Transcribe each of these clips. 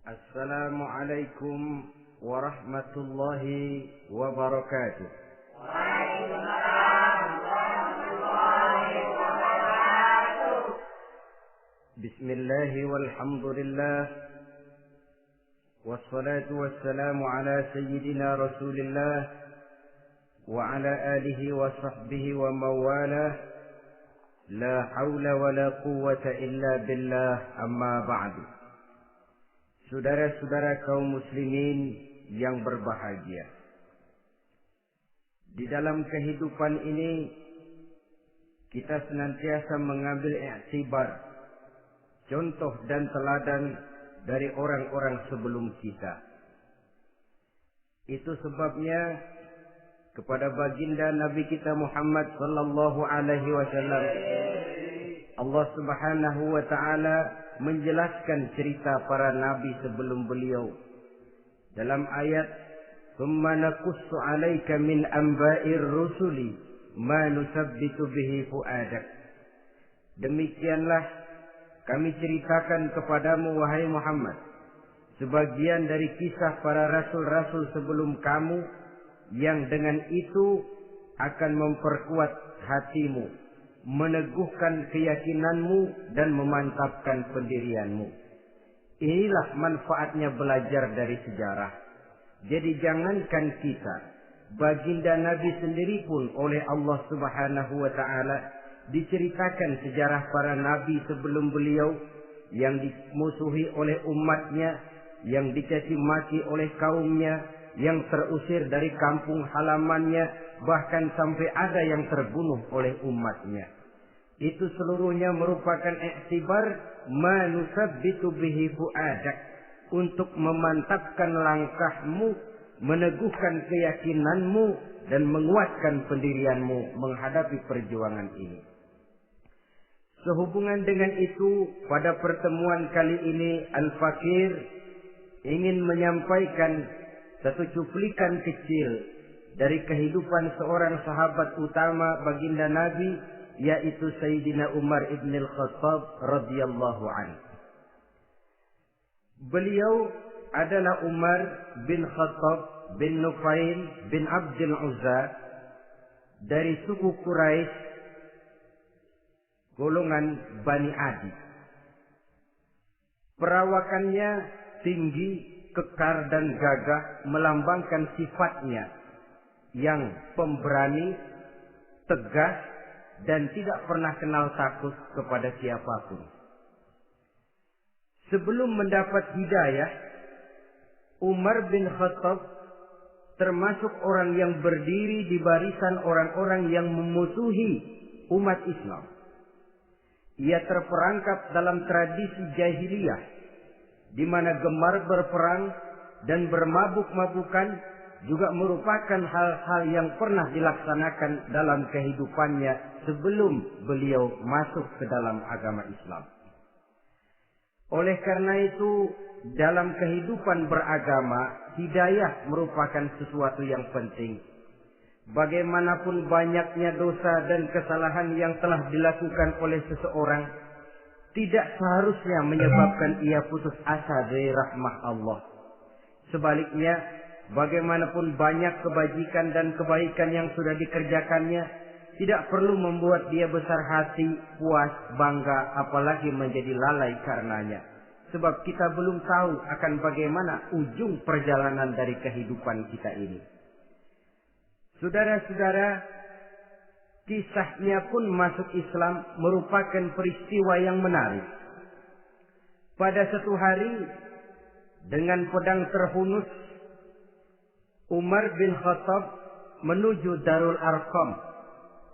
Assalamualaikum warahmatullahi wabarakatuh. Waalaikumsalam warahmatullahi wabarakatuh. Bismillah walhamdulillah wassalatu wassalamu ala sayyidina Rasulillah wa ala alihi wa sahbihi wa mawalah. La hawla wa la quwwata illa billah, amma ba'du. Saudara-saudara kaum muslimin yang berbahagia, di dalam kehidupan ini kita senantiasa mengambil i'tibar, contoh dan teladan dari orang-orang sebelum kita. Itu sebabnya kepada baginda Nabi kita Muhammad sallallahu alaihi wasallam Allah Subhanahu wa taala menjelaskan cerita para nabi sebelum beliau dalam ayat "Tsumma naqussu 'alaika min anba'ir rusuli ma nusabbitu bihi fu'adak." Demikianlah kami ceritakan kepadamu wahai Muhammad sebagian dari kisah para rasul-rasul sebelum kamu yang dengan itu akan memperkuat hatimu, meneguhkan keyakinanmu dan memantapkan pendirianmu. Inilah manfaatnya belajar dari sejarah. Jadi jangankan kita, baginda Nabi sendiri pun oleh Allah Subhanahu wa taala diceritakan sejarah para nabi sebelum beliau yang dimusuhi oleh umatnya, yang dicaci maki oleh kaumnya, yang terusir dari kampung halamannya, bahkan sampai ada yang terbunuh oleh umatnya. Itu seluruhnya merupakan i'tibar ma nusabbitu bihi fu'adak, untuk memantapkan langkahmu, meneguhkan keyakinanmu dan menguatkan pendirianmu menghadapi perjuangan ini. Sehubungan dengan itu, pada pertemuan kali ini Al-Fakir ingin menyampaikan satu cuplikan kecil dari kehidupan seorang sahabat utama baginda Nabi, yaitu Sayyidina Umar ibn al-Khattab radhiyallahu anhu. Beliau adalah Umar bin Khattab bin Nufail bin Abdul Uzza dari suku Quraisy, golongan Bani Adi. Perawakannya tinggi, kekar dan gagah, melambangkan sifatnya yang pemberani, tegas, dan tidak pernah kenal takut kepada siapapun. Sebelum mendapat hidayah, Umar bin Khattab termasuk orang yang berdiri di barisan orang-orang yang memusuhi umat Islam. Ia terperangkap dalam tradisi jahiliyah, di mana gemar berperang dan bermabuk-mabukan juga merupakan hal-hal yang pernah dilaksanakan dalam kehidupannya sebelum beliau masuk ke dalam agama Islam. Oleh karena itu, dalam kehidupan beragama, hidayah merupakan sesuatu yang penting. Bagaimanapun banyaknya dosa dan kesalahan yang telah dilakukan oleh seseorang, tidak seharusnya menyebabkan ia putus asa dari rahmat Allah. Sebaliknya, bagaimanapun banyak kebajikan dan kebaikan yang sudah dikerjakannya, tidak perlu membuat dia besar hati, puas, bangga, apalagi menjadi lalai karenanya. Sebab kita belum tahu akan bagaimana ujung perjalanan dari kehidupan kita ini. Saudara-saudara, kisahnya pun masuk Islam merupakan peristiwa yang menarik. Pada satu hari, dengan pedang terhunus, Umar bin Khattab menuju Darul Arqam,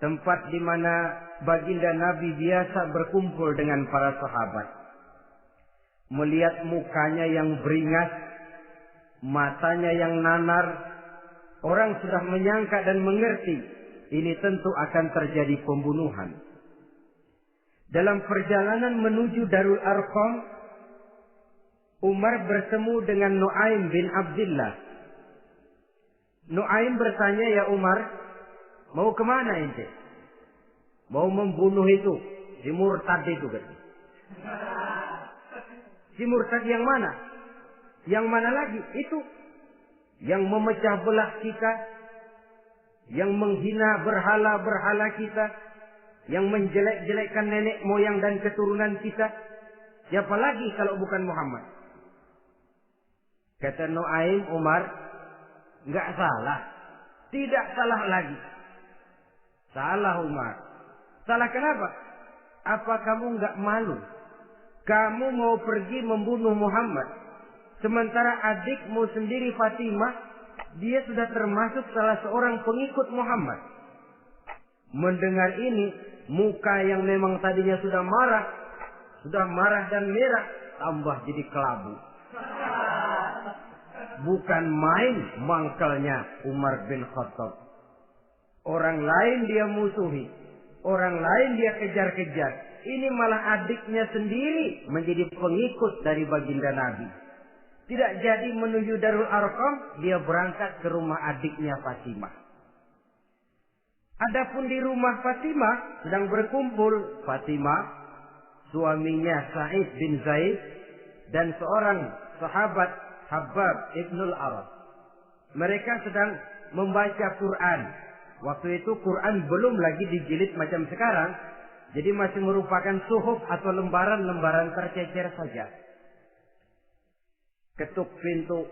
tempat di mana baginda Nabi biasa berkumpul dengan para sahabat. Melihat mukanya yang beringas, matanya yang nanar, orang sudah menyangka dan mengerti ini tentu akan terjadi pembunuhan. Dalam perjalanan menuju Darul Arqam, Umar bertemu dengan Nu'aim bin Abdullah. Nu'aim bertanya, "Ya Umar, mau kemana ente?" "Mau membunuh itu, si murtad itu." Si murtad yang mana? Yang mana lagi? Itu yang memecah belah kita, yang menghina berhala-berhala kita, yang menjelek-jelekkan nenek moyang dan keturunan kita. Siapa lagi kalau bukan Muhammad? Kata Nuaim Umar, enggak salah. Tidak salah lagi. Salah Umar. Salah kenapa? Apa kamu enggak malu? Kamu mau pergi membunuh Muhammad. Sementara adikmu sendiri Fatimah, dia sudah termasuk salah seorang pengikut Muhammad. Mendengar ini, muka yang memang tadinya sudah marah dan merah, tambah jadi kelabu. Bukan main mangkelnya Umar bin Khattab. Orang lain dia musuhi, orang lain dia kejar-kejar. Ini malah adiknya sendiri menjadi pengikut dari baginda Nabi. Tidak jadi menuju Darul Arqam, dia berangkat ke rumah adiknya Fatimah. Adapun di rumah Fatimah sedang berkumpul Fatimah, suaminya Sa'id bin Zaid, dan seorang sahabat Habbab ibnul Arad. Mereka sedang membaca Quran. Waktu itu Quran belum lagi dijilid macam sekarang. Jadi masih merupakan suhuf atau lembaran-lembaran tercecer saja. Ketuk pintu.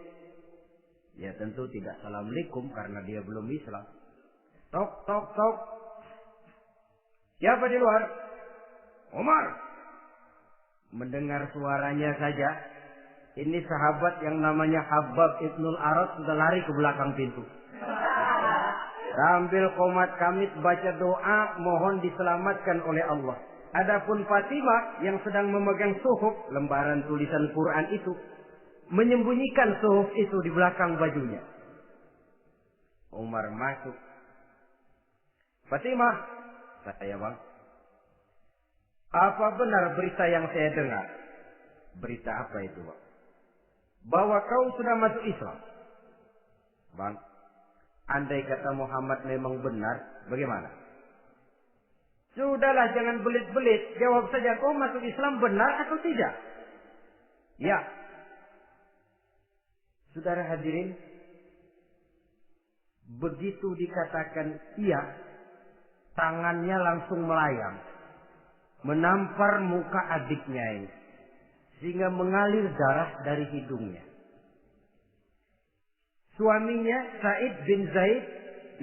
Ya tentu tidak assalamualaikum karena dia belum Islam. Tok, tok, tok. Siapa di luar? Umar. Mendengar suaranya saja, ini sahabat yang namanya Habbab ibnul Arad sudah lari ke belakang pintu. Sambil qomat kamit baca doa mohon diselamatkan oleh Allah. Adapun Fatimah yang sedang memegang suhuf, lembaran tulisan Quran itu, menyembunyikan suhuf itu di belakang bajunya. Umar masuk. Fatimah, saya bang. Apa benar berita yang saya dengar? Berita apa itu bang? Bahwa kau sudah masuk Islam. Bang, andai kata Muhammad memang benar, bagaimana? Sudahlah, jangan belit-belit. Jawab saja, kau masuk Islam benar atau tidak? Ya. Saudara hadirin, begitu dikatakan iya, tangannya langsung melayang, menampar muka adiknya ini, sehingga mengalir darah dari hidungnya. Suaminya Sa'id bin Zaid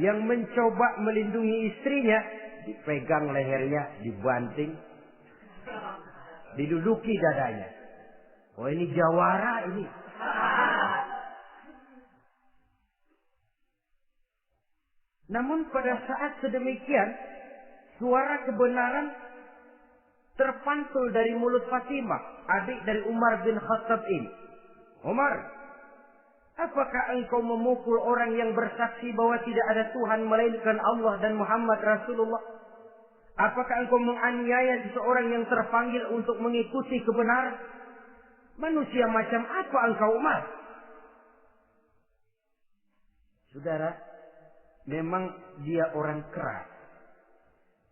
yang mencoba melindungi istrinya, dipegang lehernya, dibanting, diduduki dadanya. Oh ini jawara ini. Namun pada saat sedemikian, suara kebenaran terpantul dari mulut Fatimah, adik dari Umar bin Khattab ini. Umar, apakah engkau memukul orang yang bersaksi bahwa tidak ada Tuhan melainkan Allah dan Muhammad Rasulullah? Apakah engkau menganiaya seseorang yang terpanggil untuk mengikuti kebenaran? Manusia macam apa engkau, Umar? Saudara, memang dia orang keras,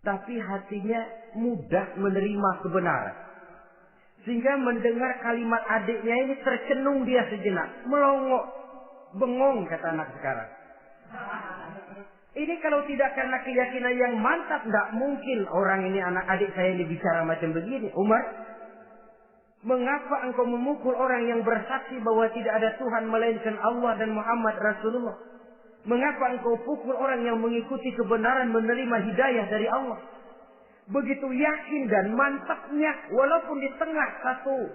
tapi hatinya mudah menerima kebenaran. Sehingga mendengar kalimat adiknya ini tercenung dia sejenak. Melongo, bengong kata anak sekarang. Ini kalau tidak karena keyakinan yang mantap, tidak mungkin orang ini anak adik saya ini bicara macam begini. Umar, mengapa engkau memukul orang yang bersaksi bahwa tidak ada Tuhan melainkan Allah dan Muhammad Rasulullah? Mengapa engkau pukul orang yang mengikuti kebenaran menerima hidayah dari Allah? Begitu yakin dan mantapnya, walaupun di tengah satu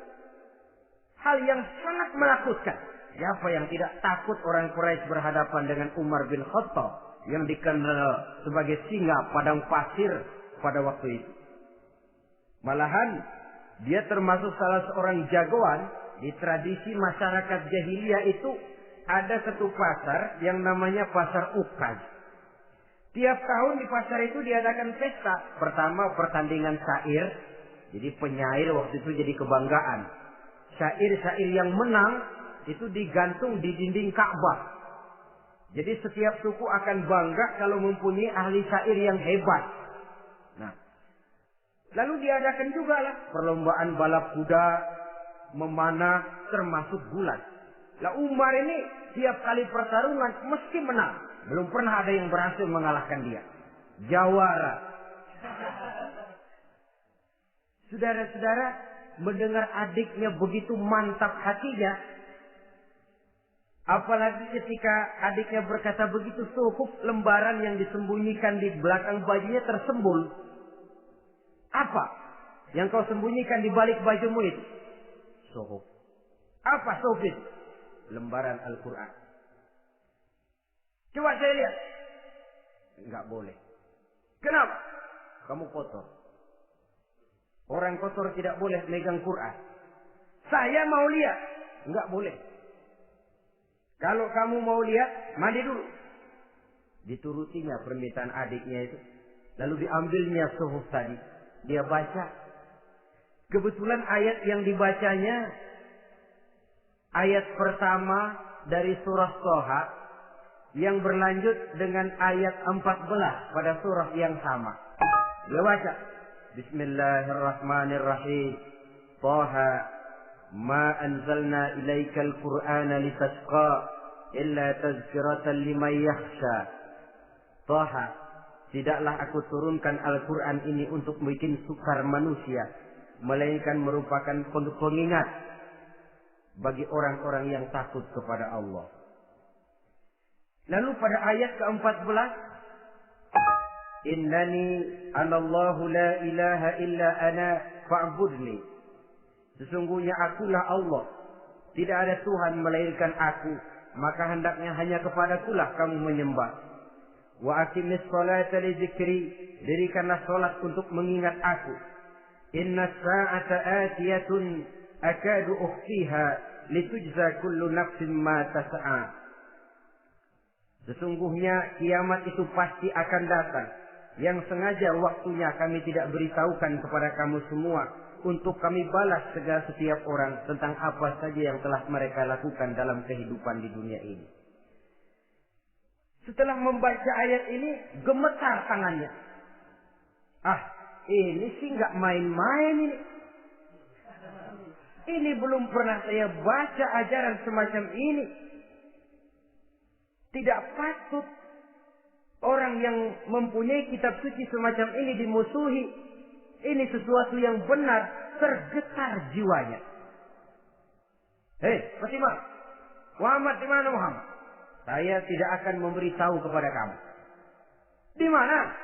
hal yang sangat menakutkan. Siapa yang tidak takut orang Quraisy berhadapan dengan Umar bin Khattab yang dikenal sebagai singa padang pasir pada waktu itu? Malahan dia termasuk salah seorang jagoan di tradisi masyarakat jahiliyah itu. Ada satu pasar yang namanya pasar Ukaz. Tiap tahun di pasar itu diadakan pesta. Pertama pertandingan syair. Jadi penyair waktu itu jadi kebanggaan. Syair-syair yang menang itu digantung di dinding Ka'bah. Jadi setiap suku akan bangga kalau mempunyai ahli syair yang hebat. Nah, lalu diadakan juga lah perlombaan balap kuda, memanah, termasuk gulat. Lah Umar ini tiap kali pertarungan mesti menang. Belum pernah ada yang berhasil mengalahkan dia. Jawara. Saudara-saudara, mendengar adiknya begitu mantap hatinya, apalagi ketika adiknya berkata begitu, suhuf, lembaran yang disembunyikan di belakang bajunya tersembul. Apa yang kau sembunyikan di balik bajumu itu? Suhuf. Apa suhuf itu? Lembaran Al-Quran. Coba saya lihat. Enggak boleh. Kenapa? Kamu kotor. Orang kotor tidak boleh megang Quran. Saya mau lihat. Enggak boleh. Kalau kamu mau lihat, mandi dulu. Diturutinya permintaan adiknya itu. Lalu diambilnya suhuf tadi. Dia baca. Kebetulan ayat yang dibacanya, ayat pertama dari surah Thaha, yang berlanjut dengan ayat 14 pada surah yang sama. Dia baca. Bismillahirrahmanirrahim. Thaha. Ma anzalna ilaikal Qur'ana litasqa illa tazkiratan liman yakhsha. Thaha, tidaklah aku turunkan Al-Quran ini untuk bikin sukar manusia, melainkan merupakan pengingat bagi orang-orang yang takut kepada Allah. Lalu pada ayat ke-14, Innani anallahu la ilaha illa ana fa'budni. Sesungguhnya akulah Allah. Tidak ada Tuhan melainkan aku. Maka hendaknya hanya kepadakulah kamu menyembah. Wa aqimis salata li dzikri. Dirikanlah salat untuk mengingat aku. Inna sa'ata atiyatun akadu ukhfiha litujza kullu nafsin ma tas'a. Sesungguhnya kiamat itu pasti akan datang. Yang sengaja waktunya kami tidak beritahukan kepada kamu semua, untuk kami balas segala setiap orang tentang apa saja yang telah mereka lakukan dalam kehidupan di dunia ini. Setelah membaca ayat ini, gemetar tangannya. Ini sih nggak main-main ini. Ini belum pernah saya baca ajaran semacam ini. Tidak patut orang yang mempunyai kitab suci semacam ini dimusuhi. Ini sesuatu yang benar, tergetar jiwanya. Hei, Fatimah, Muhammad di mana Muhammad? Saya tidak akan memberitahu kepada kamu. Di mana?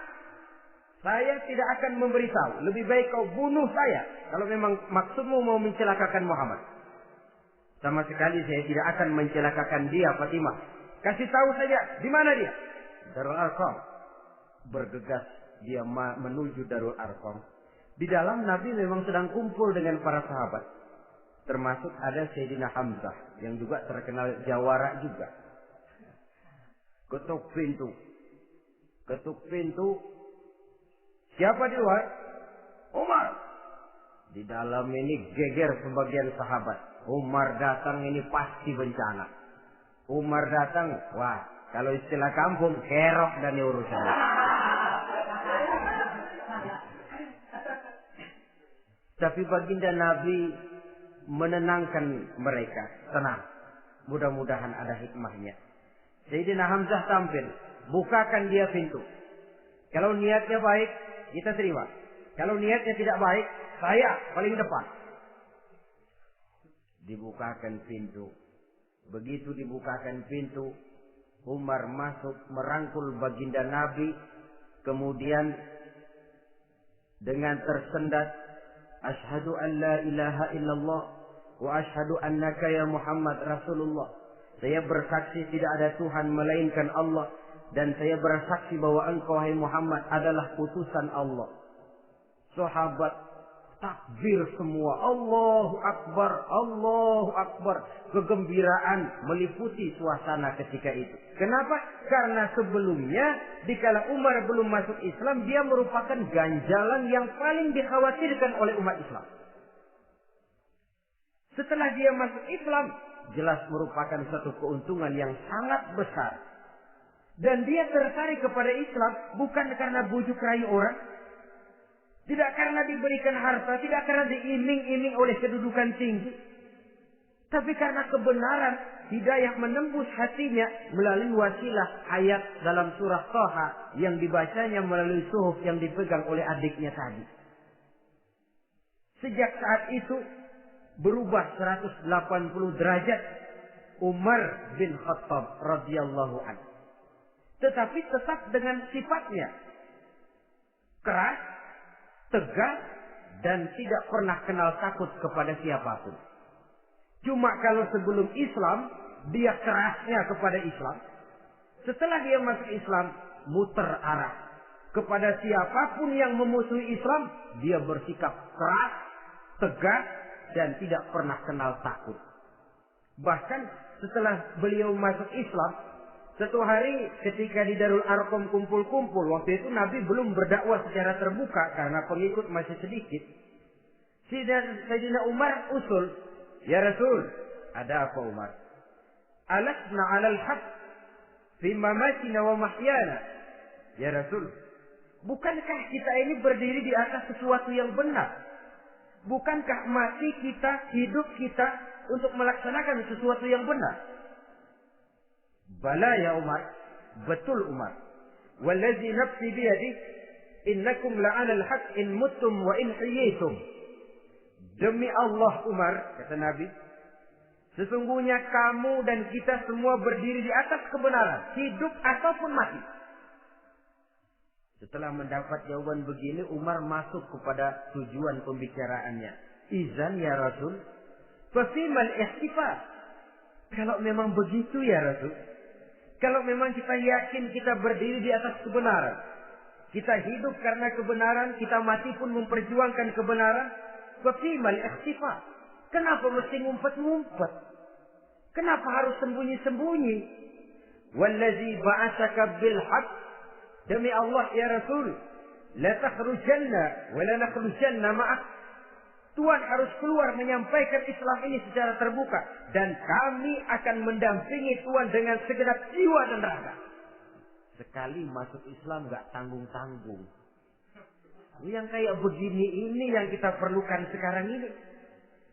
Saya tidak akan memberitahu. Lebih baik kau bunuh saya kalau memang maksudmu mau mencelakakan Muhammad. Sama sekali saya tidak akan mencelakakan dia, Fatimah. Kasih tahu saja, di mana dia? Darul Arqam. Bergegas dia menuju Darul Arqam. Di dalam Nabi memang sedang kumpul dengan para sahabat. Termasuk ada Sayyidina Hamzah yang juga terkenal jawara juga. Ketuk pintu. Ketuk pintu. Siapa di luar? Umar. Di dalam ini geger sebagian sahabat. Umar datang ini pasti bencana. Umar datang, wah, kalau istilah kampung, kerok dan urusan. Tapi baginda Nabi menenangkan mereka. Tenang. Mudah-mudahan ada hikmahnya. Sayyidina Hamzah tampil. Bukakan dia pintu. Kalau niatnya baik, kita terima. Kalau niatnya tidak baik, saya paling depan. Dibukakan pintu. Begitu dibukakan pintu, Umar masuk merangkul baginda Nabi. Kemudian dengan tersendat, Ashhadu an la ilaha illallah wa ashhadu annaka ya Muhammad Rasulullah. Saya bersaksi tidak ada Tuhan melainkan Allah, dan saya bersaksi bahwa engkau hai Muhammad adalah utusan Allah. Sahabat takbir semua. Allahu Akbar, Allahu Akbar. Kegembiraan meliputi suasana ketika itu. Kenapa? Karena sebelumnya dikala Umar belum masuk Islam, dia merupakan ganjalan yang paling dikhawatirkan oleh umat Islam. Setelah dia masuk Islam, jelas merupakan satu keuntungan yang sangat besar. Dan dia tertarik kepada Islam bukan karena bujuk rayu orang, tidak karena diberikan harta, tidak karena diiming-iming oleh kedudukan tinggi, tapi karena kebenaran hidayah menembus hatinya melalui wasilah ayat dalam surah Thaha yang dibacanya melalui suhuf yang dipegang oleh adiknya tadi. Sejak saat itu berubah 180 derajat Umar bin Khattab radhiyallahu anhu. Tetapi tetap dengan sifatnya keras, tegas, dan tidak pernah kenal takut kepada siapapun. Cuma kalau sebelum Islam dia kerasnya kepada Islam, setelah dia masuk Islam muter arah kepada siapapun yang memusuhi Islam, dia bersikap keras, tegas, dan tidak pernah kenal takut. Bahkan setelah beliau masuk Islam, satu hari ketika di Darul Arqam kumpul-kumpul, waktu itu Nabi belum berdakwah secara terbuka karena pengikut masih sedikit. Sayyidina Umar usul, "Ya Rasul, ada apa Umar? Alasna 'alal haqq fi mamatina wa mahyana." Ya Rasul, bukankah kita ini berdiri di atas sesuatu yang benar? Bukankah mati kita, hidup kita untuk melaksanakan sesuatu yang benar? Bala ya Umar, betul Umar. Wallazi nafsi biyadih, innakum la'alal haq in muttum wa in hiyitum. Demi Allah Umar, kata Nabi, sesungguhnya kamu dan kita semua berdiri di atas kebenaran, hidup ataupun mati. Setelah mendapat jawaban begini, Umar masuk kepada tujuan pembicaraannya. Izan ya Rasul, fafimal ihtifal. Kalau memang begitu ya Rasul, kalau memang kita yakin kita berdiri di atas kebenaran, kita hidup karena kebenaran, kita mati pun memperjuangkan kebenaran, fafimal ihtifal. Kenapa mesti ngumpet-ngumpet? Kenapa harus sembunyi-sembunyi? Wallazi ba'atsaka bil haqq, demi Allah ya Rasul, la takhrujanna wa la nakhrujanna ma'ak. Tuhan harus keluar menyampaikan Islam ini secara terbuka, dan kami akan mendampingi Tuhan dengan segenap jiwa dan raga. Sekali masuk Islam gak tanggung-tanggung. Yang kayak begini ini yang kita perlukan sekarang ini.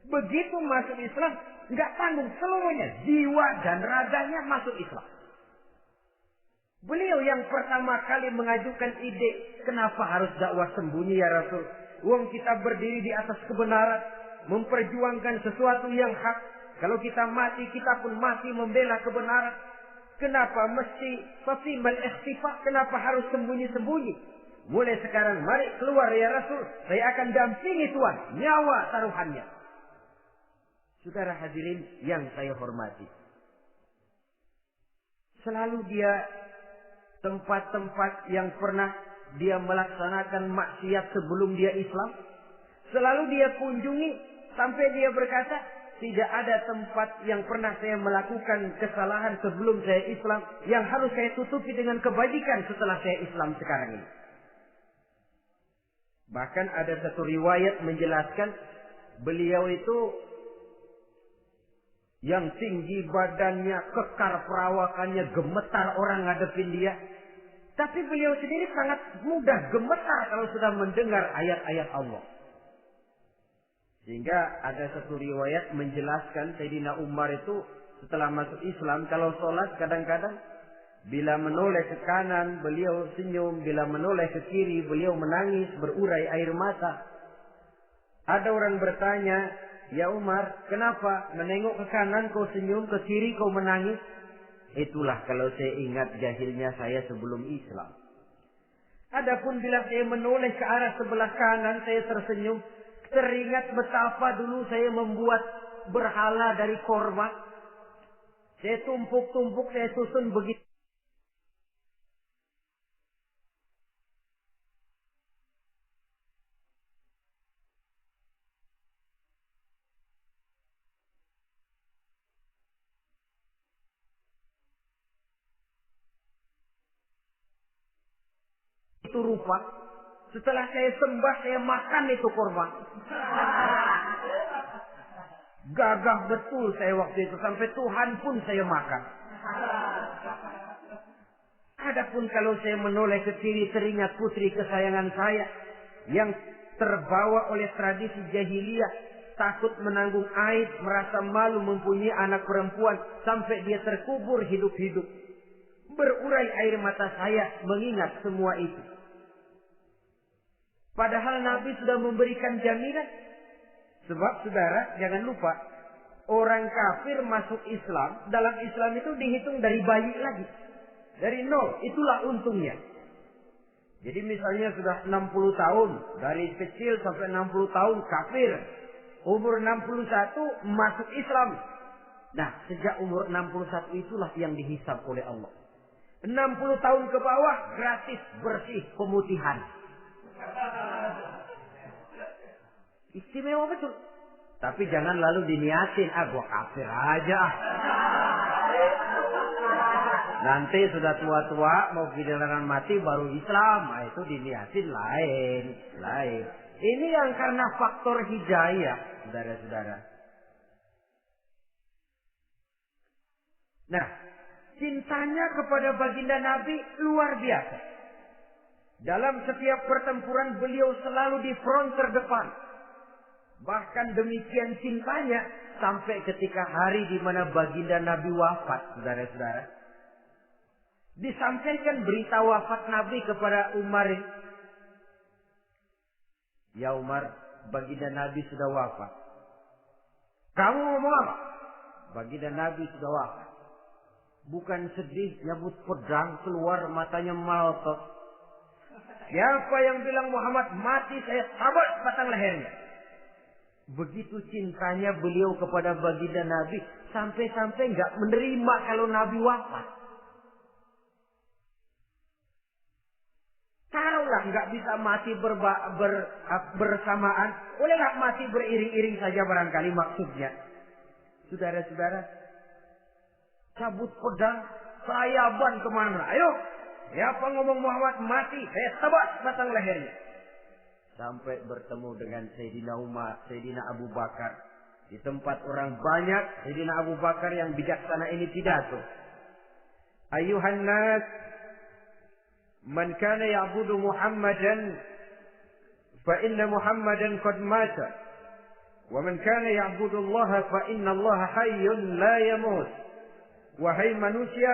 Begitu masuk Islam gak tanggung seluruhnya, jiwa dan raganya masuk Islam. Beliau yang pertama kali mengajukan ide, kenapa harus dakwah sembunyi ya Rasul? Wong kita berdiri di atas kebenaran, memperjuangkan sesuatu yang hak. Kalau kita mati, kita pun mati membela kebenaran. Kenapa mesti fafimal ikhtifa? Kenapa harus sembunyi-sembunyi? Mulai sekarang mari keluar ya Rasul, saya akan dampingi Tuhan, nyawa taruhannya. Saudara hadirin yang saya hormati, selalu dia tempat-tempat yang pernah dia melaksanakan maksiat sebelum dia Islam, selalu dia kunjungi sampai dia berkata, tidak ada tempat yang pernah saya melakukan kesalahan sebelum saya Islam yang harus saya tutupi dengan kebajikan setelah saya Islam sekarang ini. Bahkan ada satu riwayat menjelaskan beliau itu yang tinggi badannya, kekar perawakannya, gemetar orang ngadepin dia. Tapi beliau sendiri sangat mudah gemetar kalau sudah mendengar ayat-ayat Allah. Sehingga ada satu riwayat menjelaskan Sayyidina Umar itu setelah masuk Islam, kalau sholat kadang-kadang bila menoleh ke kanan beliau senyum, bila menoleh ke kiri beliau menangis berurai air mata. Ada orang bertanya, ya Umar, kenapa menengok ke kanan kau senyum, ke kiri kau menangis? Itulah kalau saya ingat jahilnya saya sebelum Islam. Adapun bila saya menoleh ke arah sebelah kanan saya tersenyum, teringat betapa dulu saya membuat berhala dari korma. Saya tumpuk-tumpuk, saya susun begitu. Itu rupa. Setelah saya sembah, saya makan itu korban. Gagah betul saya waktu itu. Sampai Tuhan pun saya makan. Adapun kalau saya menoleh ke kiri, teringat putri kesayangan saya yang terbawa oleh tradisi jahiliyah. takut menanggung aib, merasa malu mempunyai anak perempuan sampai dia terkubur hidup-hidup. Berurai air mata saya mengingat semua itu. Padahal Nabi sudah memberikan jaminan. Sebab saudara, jangan lupa, orang kafir masuk Islam, dalam Islam itu dihitung dari bayi lagi. Dari nol, itulah untungnya. Jadi misalnya sudah 60 tahun, dari kecil sampai 60 tahun kafir. Umur 61 masuk Islam. Nah, sejak umur 61 itulah yang dihisab oleh Allah. 60 tahun ke bawah gratis bersih pemutihan. Istimewa betul. Tapi jangan lalu diniatin, gua kafir aja. Nanti sudah tua-tua mau giliran mati baru Islam. Nah, itu diniatin lain. Ini yang karena faktor hidayah, saudara-saudara. Nah, cintanya kepada baginda Nabi luar biasa. Dalam setiap pertempuran beliau selalu di front terdepan. Bahkan demikian cintanya sampai ketika hari di mana baginda Nabi wafat, saudara-saudara. Disampaikan berita wafat Nabi kepada Umar. Ya Umar, baginda Nabi sudah wafat. Kamu ngomong apa? Baginda Nabi sudah wafat. Bukan sedih, nyabut pedang, keluar matanya melotot. Siapa yang bilang Muhammad mati, saya tabas batang lehernya. Begitu cintanya beliau kepada baginda Nabi, sampai-sampai nggak menerima kalau Nabi wafat. Taruhlah nggak bisa mati bersamaan, bolehlah mati beriring-iring saja barangkali maksudnya. Saudara-saudara, cabut pedang, saya ban kemana-mana. Ayo, siapa ngomong Muhammad mati, saya tebas batang lehernya. Sampai bertemu dengan Sayyidina Umar, Sayyidina Abu Bakar. Di tempat orang banyak, Sayyidina Abu Bakar yang bijaksana ini pidato. Ayuhan nas, man kana ya'budu Muhammadan, fa inna Muhammadan qad mata. Wa man kana ya'budu Allah, fa inna Allah hayyun la yamut. Wahai manusia,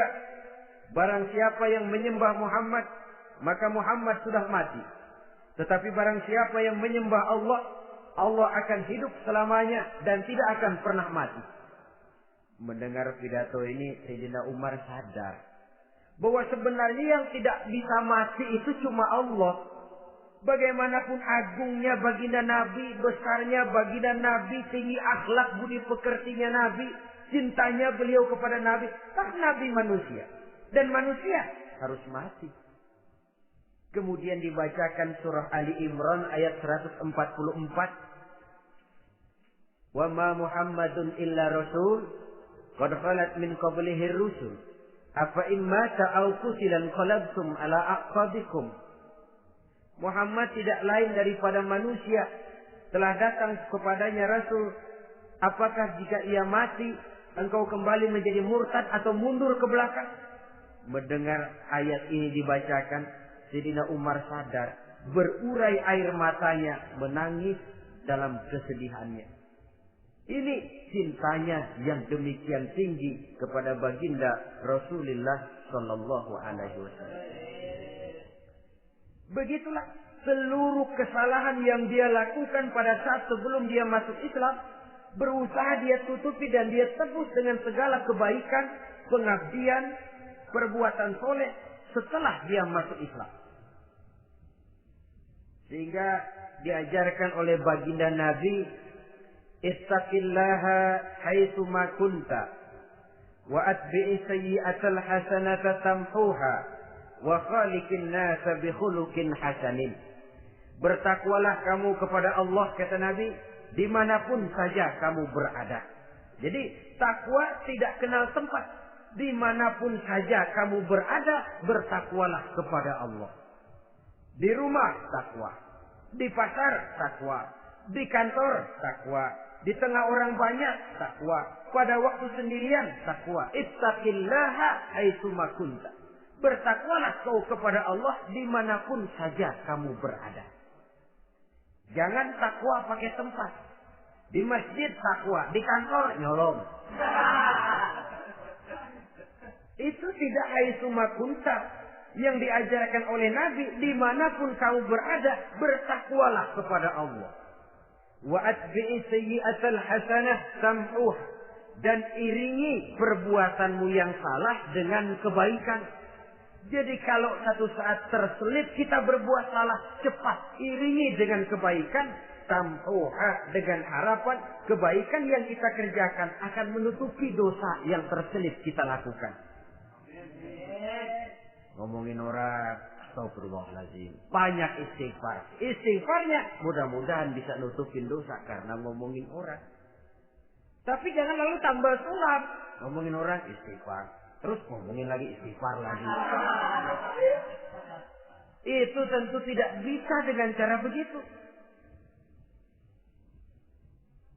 barang siapa yang menyembah Muhammad, maka Muhammad sudah mati. Tetapi barang siapa yang menyembah Allah, Allah akan hidup selamanya dan tidak akan pernah mati. Mendengar pidato ini, Sayyidina Umar sadar bahwa sebenarnya yang tidak bisa mati itu cuma Allah. Bagaimanapun agungnya baginda Nabi, besarnya baginda Nabi, tinggi akhlak budi pekertinya Nabi, cintanya beliau kepada Nabi, tapi Nabi manusia. Dan manusia harus mati. Kemudian dibacakan surah Ali Imran ayat 144. Wa ma Muhammadun illa rasul qad khalat min qablihi rusul afa in mata aw qutila qalabtum ala aqabikum. Muhammad tidak lain daripada manusia, telah datang kepadanya rasul. Apakah jika ia mati engkau kembali menjadi murtad atau mundur ke belakang? Mendengar ayat ini dibacakan, Sayyidina Umar sadar, berurai air matanya, menangis dalam kesedihannya. Ini cintanya yang demikian tinggi kepada baginda Rasulullah sallallahu alaihi wasallam. Begitulah seluruh kesalahan yang dia lakukan pada saat sebelum dia masuk Islam, berusaha dia tutupi dan dia tebus dengan segala kebaikan, pengabdian, perbuatan soleh setelah dia masuk Islam. Sehingga diajarkan oleh baginda Nabi, ittaqillaha haitsu ma kunta wa atbi'i sayyi'atal hasanata tamhuha wa khaliqin nasa bi khuluqin hasanin. Bertakwalah kamu kepada Allah, kata Nabi, dimanapun saja kamu berada. Jadi takwa tidak kenal tempat. Dimanapun saja kamu berada, bertakwalah kepada Allah. Di rumah takwa, di pasar takwa, di kantor takwa, di tengah orang banyak takwa, pada waktu sendirian takwa. Ittaqillaha haitsu ma kunta. Bertakwalah kau kepada Allah dimanapun saja kamu berada. Jangan takwa pakai tempat. Di masjid takwa, di kantor nyolong. Itu tidak haitsuma kunta yang diajarkan oleh Nabi. Dimanapun kamu berada, bertakwalah kepada Allah. Wa atbi'i sayyi'atal hasanah tamhuha. Dan iringi perbuatanmu yang salah dengan kebaikan. Jadi kalau satu saat terselip kita berbuat salah, cepat iringi dengan kebaikan. Tamhuha, dengan harapan kebaikan yang kita kerjakan akan menutupi dosa yang terselip kita lakukan. Ngomongin orang, astagfirullahaladzim, banyak istighfar. Istighfarnya mudah-mudahan bisa nutupin dosa karena ngomongin orang. Tapi jangan lalu tambah sulap. Ngomongin orang istighfar, terus ngomongin lagi istighfar lagi. Itu tentu tidak bisa dengan cara begitu.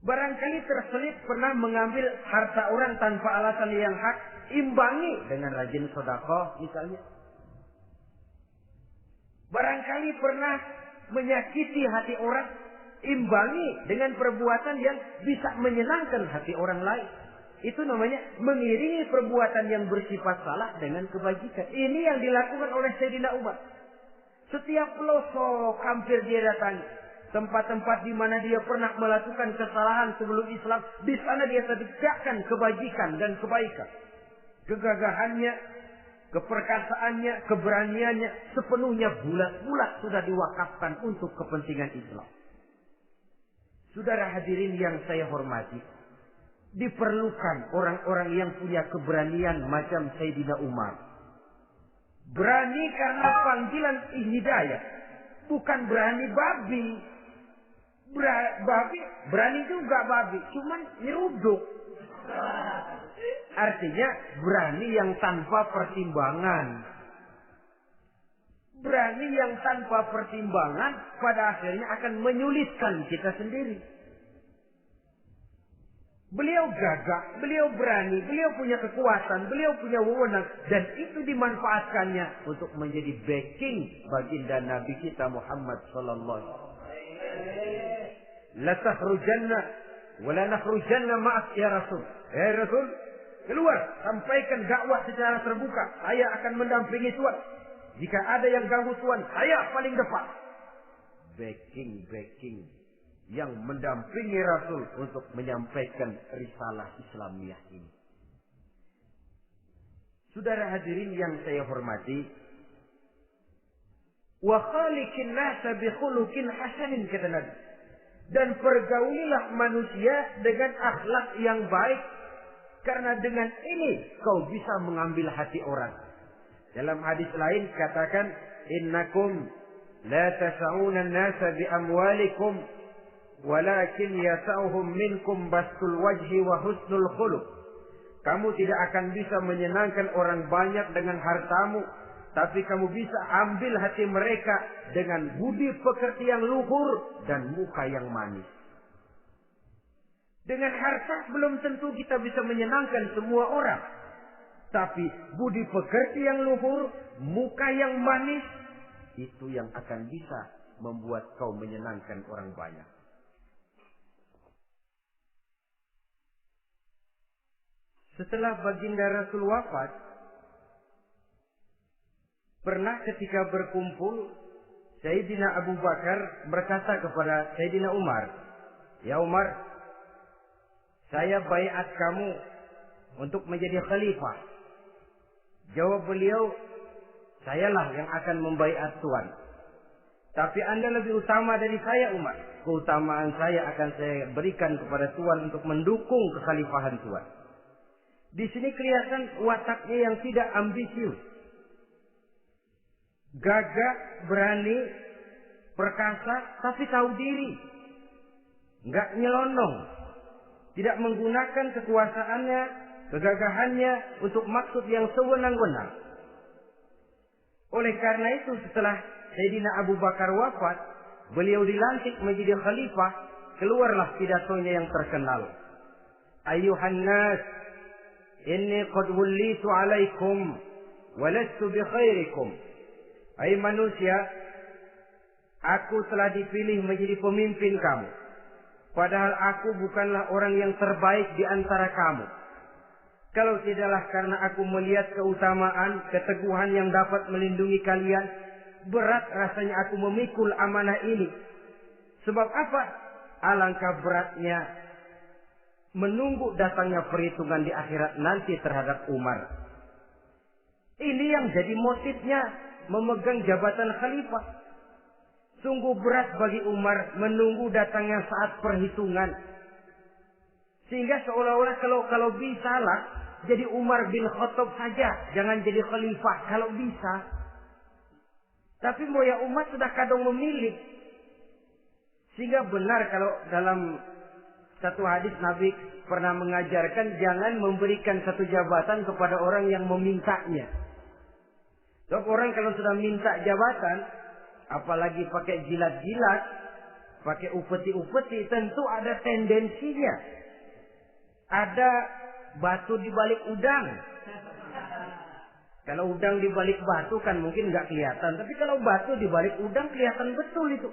Barangkali terselip pernah mengambil harta orang tanpa alasan yang hak, imbangi dengan rajin sedekah misalnya. Barangkali pernah menyakiti hati orang, imbangi dengan perbuatan yang bisa menyenangkan hati orang lain. Itu namanya mengiringi perbuatan yang bersifat salah dengan kebajikan. Ini yang dilakukan oleh Sayyidina Umar. Setiap pelosok hampir dia datangi. Tempat-tempat di mana dia pernah melakukan kesalahan sebelum Islam, di sana dia tegakkan kebajikan dan kebaikan. Kegagahannya, keperkasaannya, keberaniannya sepenuhnya bulat-bulat sudah diwakafkan untuk kepentingan Islam. Saudara hadirin yang saya hormati, diperlukan orang-orang yang punya keberanian macam Sayyidina Umar. Berani karena panggilan hidayah, bukan berani babi. Berani juga babi, cuman nyeruduk. Artinya berani yang tanpa pertimbangan. Berani yang tanpa pertimbangan pada akhirnya akan menyulitkan kita sendiri. Beliau gagah, beliau berani, beliau punya kekuatan, beliau punya wewenang. Dan itu dimanfaatkannya untuk menjadi backing baginda Nabi kita Muhammad sallallahu alaihi wasallam. La takhrujanna wa la nakhrujanna ma'ak ya Rasul. Ya Rasul, keluar, sampaikan dakwah secara terbuka. Saya akan mendampingi Tuhan. Jika ada yang ganggu Tuhan, saya paling depan. Backing yang mendampingi Rasul untuk menyampaikan risalah Islamiyah ini. Saudara hadirin yang saya hormati, wa khaliqin nasa bi khuluqin hasanin kata Nabi. Dan pergaulilah manusia dengan akhlak yang baik, karena dengan ini kau bisa mengambil hati orang. Dalam hadis lain katakan, innakum la tas'una an-nasa bi amwalikum walakin yas'uhum minkum bastul wajhi wa husnul khuluq. Kamu tidak akan bisa menyenangkan orang banyak dengan hartamu, tapi kamu bisa ambil hati mereka dengan budi pekerti yang luhur dan muka yang manis. Dengan harta belum tentu kita bisa menyenangkan semua orang. Tapi budi pekerti yang luhur, muka yang manis, itu yang akan bisa membuat kau menyenangkan orang banyak. Setelah baginda Rasul wafat, pernah ketika berkumpul, Sayyidina Abu Bakar berkata kepada Sayyidina Umar, "Ya Umar, saya baiat kamu untuk menjadi khalifah." Jawab beliau, "Sayalah yang akan membaiat Tuhan. Tapi Anda lebih utama dari saya, Umar. Keutamaan saya akan saya berikan kepada Tuhan untuk mendukung kekhalifahan Tuhan." Di sini kelihatan wataknya yang tidak ambisius. Gagah, berani, perkasa, tapi tahu diri. Enggak nyelonong. Tidak menggunakan kekuasaannya, kegagahannya untuk maksud yang sewenang-wenang. Oleh karena itu setelah Sayyidina Abu Bakar wafat, beliau dilantik menjadi khalifah, keluarlah pidatonya yang terkenal. Ayuhan nas, inni qad wullitu alaikum, walastu bi khairikum. Hai manusia, aku telah dipilih menjadi pemimpin kamu. Padahal aku bukanlah orang yang terbaik di antara kamu. Kalau tidaklah karena aku melihat keutamaan, keteguhan yang dapat melindungi kalian, berat rasanya aku memikul amanah ini. Sebab apa? Alangkah beratnya menunggu datangnya perhitungan di akhirat nanti terhadap Umar. Ini yang jadi motifnya memegang jabatan khalifah. Sungguh berat bagi Umar menunggu datangnya saat perhitungan. Sehingga seolah-olah kalau bisa lah jadi Umar bin Khattab saja, jangan jadi khalifah kalau bisa. Tapi moya umat sudah kadang memilih. Sehingga benar kalau dalam satu hadis Nabi pernah mengajarkan jangan memberikan satu jabatan kepada orang yang memintanya. Sebab orang kalau sudah minta jabatan, apalagi pakai jilat-jilat, pakai upeti-upeti, tentu ada tendensinya. Ada batu di balik udang. Kalau udang di balik batu kan mungkin nggak kelihatan, tapi kalau batu di balik udang kelihatan betul itu.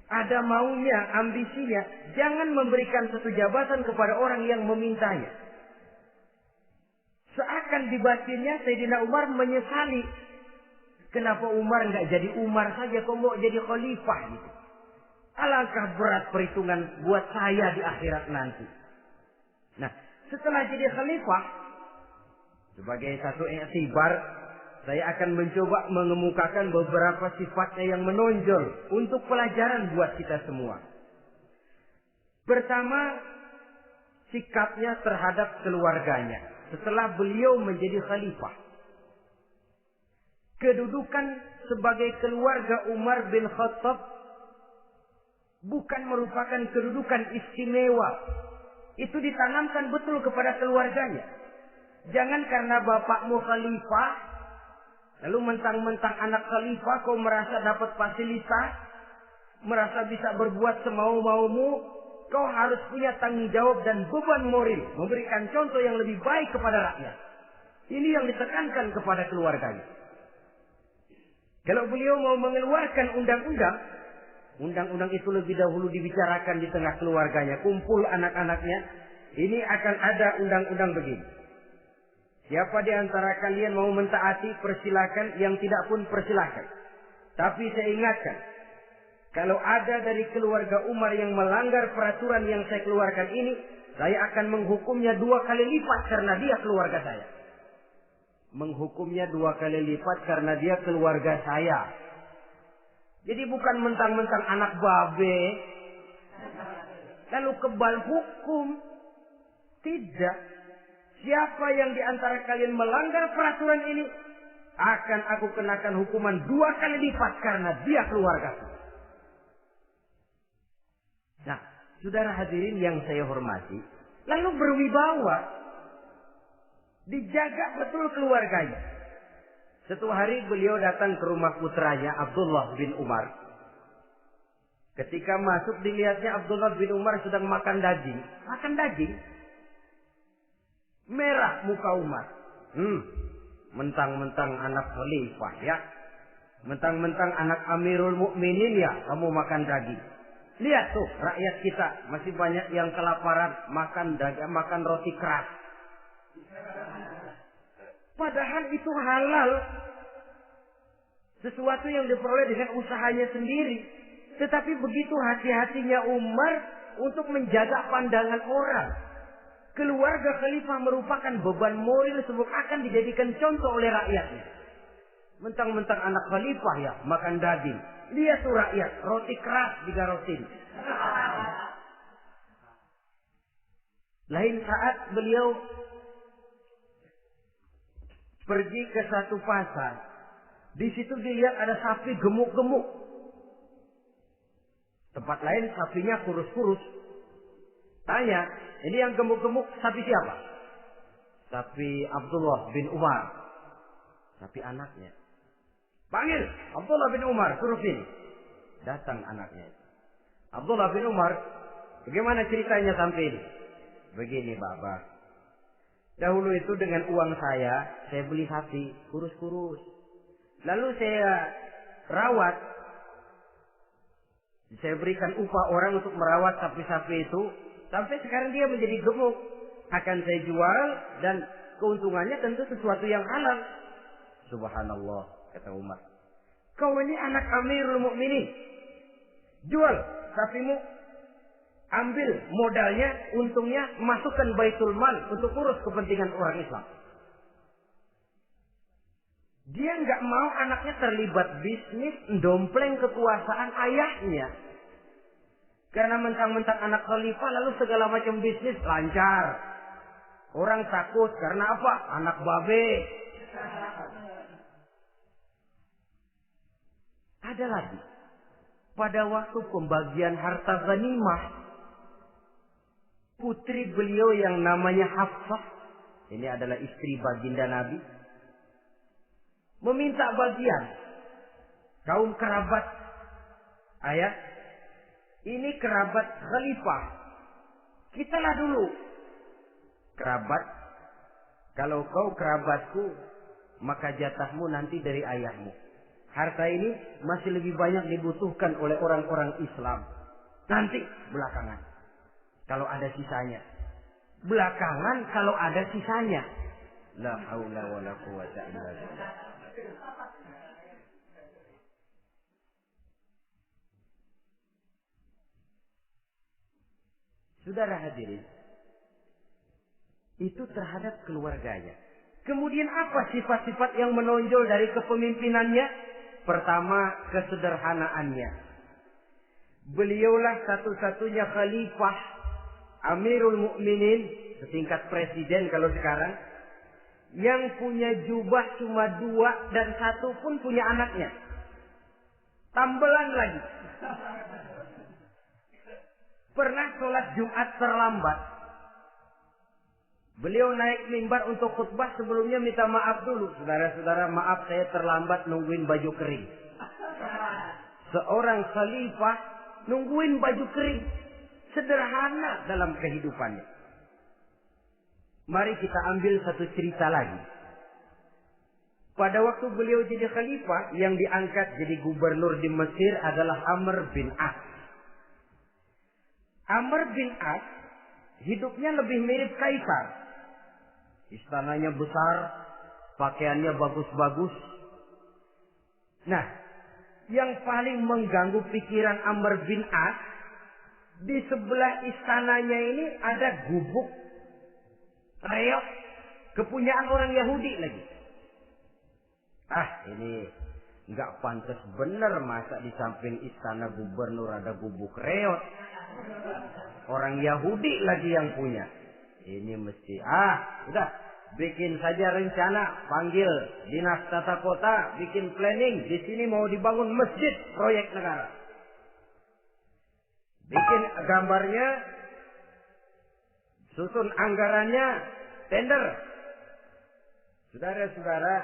Ada maunya, ambisinya. Jangan memberikan satu jabatan kepada orang yang memintanya. Seakan di batinnya Sayyidina Umar menyesali. Kenapa Umar nggak jadi Umar saja, kok mau jadi khalifah gitu. Alangkah berat perhitungan buat saya di akhirat nanti. Nah, setelah jadi khalifah, sebagai satu iktibar, saya akan mencoba mengemukakan beberapa sifatnya yang menonjol untuk pelajaran buat kita semua. Pertama, sikapnya terhadap keluarganya setelah beliau menjadi khalifah. Kedudukan sebagai keluarga Umar bin Khattab bukan merupakan kedudukan istimewa. Itu ditanamkan betul kepada keluarganya. Jangan karena bapakmu khalifah, lalu mentang-mentang anak khalifah kau merasa dapat fasilitas, merasa bisa berbuat semau-maumu, kau harus punya tanggung jawab dan beban moral, memberikan contoh yang lebih baik kepada rakyat. Ini yang ditekankan kepada keluarganya. Kalau beliau mau mengeluarkan undang-undang, undang-undang itu lebih dahulu dibicarakan di tengah keluarganya, kumpul anak-anaknya, ini akan ada undang-undang begini. Siapa di antara kalian mau mentaati, persilakan, yang tidak pun persilakan. Tapi saya ingatkan, kalau ada dari keluarga Umar yang melanggar peraturan yang saya keluarkan ini, saya akan menghukumnya 2 kali lipat karena dia keluarga saya. Menghukumnya 2 kali lipat karena dia keluarga saya. Jadi bukan mentang-mentang anak babe, lalu kebal hukum. Tidak. Siapa yang di antara kalian melanggar peraturan ini, akan aku kenakan hukuman 2 kali lipat karena dia keluarga. Nah, saudara hadirin yang saya hormati, lalu berwibawa, dijaga betul keluarganya. Satu hari beliau datang ke rumah putranya Abdullah bin Umar. Ketika masuk dilihatnya Abdullah bin Umar sedang makan daging. Makan daging. Merah muka Umar. Mentang-mentang anak khalifah ya. Mentang-mentang anak Amirul Mukminin ya, kamu makan daging. Lihat tuh rakyat kita masih banyak yang kelaparan, makan daging, makan roti keras. Padahal itu halal. Sesuatu yang diperoleh dengan usahanya sendiri. Tetapi begitu hati-hatinya Umar untuk menjaga pandangan orang. Keluarga khalifah merupakan beban moral sebab akan dijadikan contoh oleh rakyatnya. Mentang-mentang anak khalifah ya, makan daging. Lihat tuh rakyat, roti keras digarotin. Lain saat beliau pergi ke satu pasar. Di situ dilihat ada sapi gemuk-gemuk. Tempat lain sapinya kurus-kurus. Tanya, ini yang gemuk-gemuk sapi siapa? Sapi Abdullah bin Umar. Sapi anaknya. Panggil Abdullah bin Umar, suruh sini. Datang anaknya. Abdullah bin Umar, bagaimana ceritanya sampai ini? Begini Bapak. Dahulu itu dengan uang saya beli sapi kurus-kurus. Lalu saya rawat Saya berikan upah orang untuk merawat sapi-sapi itu. Sampai sekarang dia menjadi gemuk. Akan saya jual dan keuntungannya tentu sesuatu yang halal. Subhanallah, kata Umar. Kau ini anak Amirul Mukminin. Jual sapimu. Ambil modalnya, untungnya, masukkan Baitul Mal untuk urus kepentingan orang Islam. Dia nggak mau anaknya terlibat bisnis, dompleng kekuasaan ayahnya. Karena mentang-mentang anak khalifah lalu segala macam bisnis lancar. Orang takut karena apa? Anak babe. Ada lagi. Pada waktu pembagian harta ghanimah, putri beliau yang namanya Hafsah, ini adalah istri baginda Nabi, meminta bagian. Kaum kerabat ayah, ini kerabat khalifah, kitalah dulu kerabat. Kalau kau kerabatku, maka jatahmu nanti dari ayahmu. Harta ini masih lebih banyak dibutuhkan oleh orang-orang Islam. Nanti belakangan, kalau ada sisanya. Belakangan kalau ada sisanya. La haula wala quwwata illa billah. Saudara hadirin, itu terhadap keluarganya. Kemudian apa sifat-sifat yang menonjol dari kepemimpinannya? Pertama, kesederhanaannya. Beliaulah satu-satunya khalifah, Amirul Mukminin, setingkat presiden kalau sekarang, yang punya jubah cuma 2 dan 1 pun punya anaknya. Tambelan lagi. Pernah sholat Jumat terlambat. Beliau naik mimbar untuk khutbah, sebelumnya minta maaf dulu. Saudara-saudara, maaf saya terlambat nungguin baju kering. Seorang khalifah nungguin baju kering. Sederhana dalam kehidupannya. Mari kita ambil satu cerita lagi. Pada waktu beliau jadi khalifah, yang diangkat jadi gubernur di Mesir adalah Amr bin As. Amr bin As hidupnya lebih mirip kaisar. Istananya besar, pakaiannya bagus-bagus. Nah, yang paling mengganggu pikiran Amr bin As, di sebelah istananya ini ada gubuk reok kepunyaan orang Yahudi lagi. Ini nggak pantas bener, masa di samping istana gubernur ada gubuk reot. Orang Yahudi lagi yang punya. Ini mesti, udah, bikin saja rencana, panggil dinas tata kota, bikin planning. Di sini mau dibangun masjid, proyek negara. Bikin gambarnya, susun anggarannya, tender. Saudara-saudara,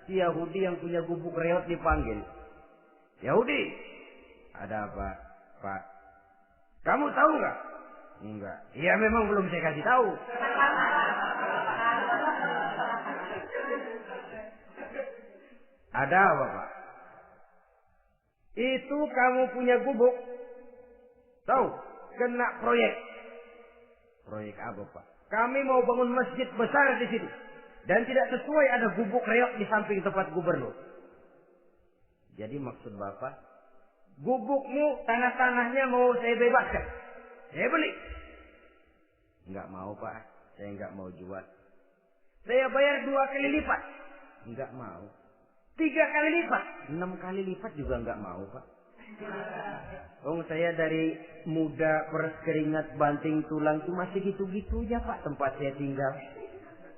si Yahudi yang punya gubuk reot dipanggil. Yahudi, ada apa, Pak? Kamu tahu nggak? Enggak. Iya, memang belum saya kasih tahu. Ada apa, Pak? Itu kamu punya gubuk. Tahu? Kena proyek. Proyek apa, Pak? Kami mau bangun masjid besar di sini. Dan tidak sesuai ada gubuk reok di samping tempat gubernur. Jadi maksud Bapak, gubukmu, tanah-tanahnya mau saya bebaskan. Saya beli. Enggak mau, Pak. Saya enggak mau jual. Saya bayar 2 kali lipat. Enggak mau. 3 kali lipat. 6 kali lipat juga enggak mau, Pak. Saya dari muda peres keringat banting tulang itu masih gitu-gitunya, Pak, tempat saya tinggal.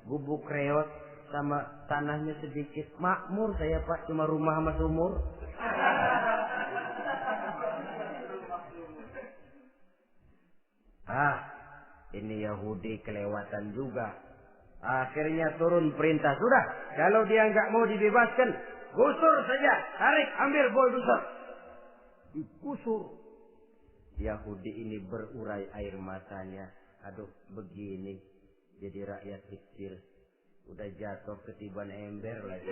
Gubuk reot sama tanahnya sedikit. Makmur saya, Pak, cuma rumah sama sumur. Ini Yahudi kelewatan juga. Akhirnya turun perintah, sudah, kalau dia nggak mau dibebaskan, gusur saja, tarik, ambil bulldozer. Digusur. Yahudi ini berurai air matanya. Aduh, begini jadi rakyat kecil, udah jatuh ketiban ember lagi.